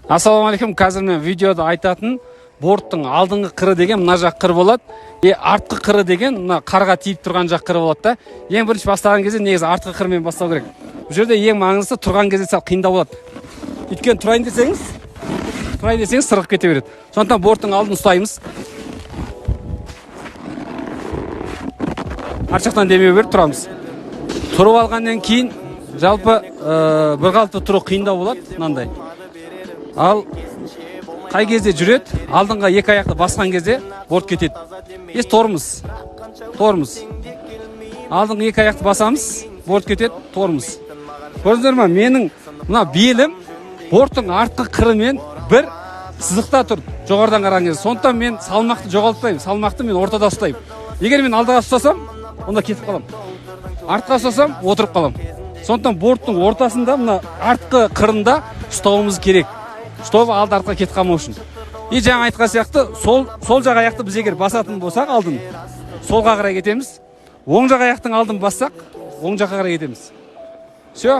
Ассалаумағалейкум. Қазір мен видеода айтатын борттың алдыңғы қыры деген мына жақ қыры болады. Артқы қыры деген мына қарға тиіп тұрған жақ қыры болады да. Ең бірінші бастаған кезде негізі артқы қырымен бастау керек. Бұл жерде ең маңыздысы тұрған кезде сәл қиындау болады. Өйткені тұрайын десеңіз сырғып кете береді. Сондықтан борттың алдын ұстаймыз. Арт жақтан демеу беріп тұрамыз. Тұрып алғаннан кейін жалпы бір қалыпты тұру қиындау болады, мынандай. Ал қай кезде жүреді, алдыңға екі аяқты басқан кезде борт кетеді. Торымыз. Алдыңғы екі аяқты басамыз, борт кетеді, торымыз. Көрдіңіздер ме? Менің мына белім борттың артқы қырымен бір сызықта тұр, жоғарыдан қараған кезде. Сондықтан мен салмақты жоғалтпаймын, салмақты мен ортада ұстаймын. Егер мен алдыға ұстасам, онда кетіп қалам. Артқа ұстасам, отырып қалам. Сондықтан борттың ортасында, мына артқы қырында ұстауымыз керек. Чтобы алды артқа кетіп қалмау үшін. Жаңа айтқан сияқты, сол жақ аяқты біз егер басатын болсақ алдын, солға қарай кетеміз. Оң жақ аяқтың алдын бассақ, оң жаққа қарай кетеміз. Все.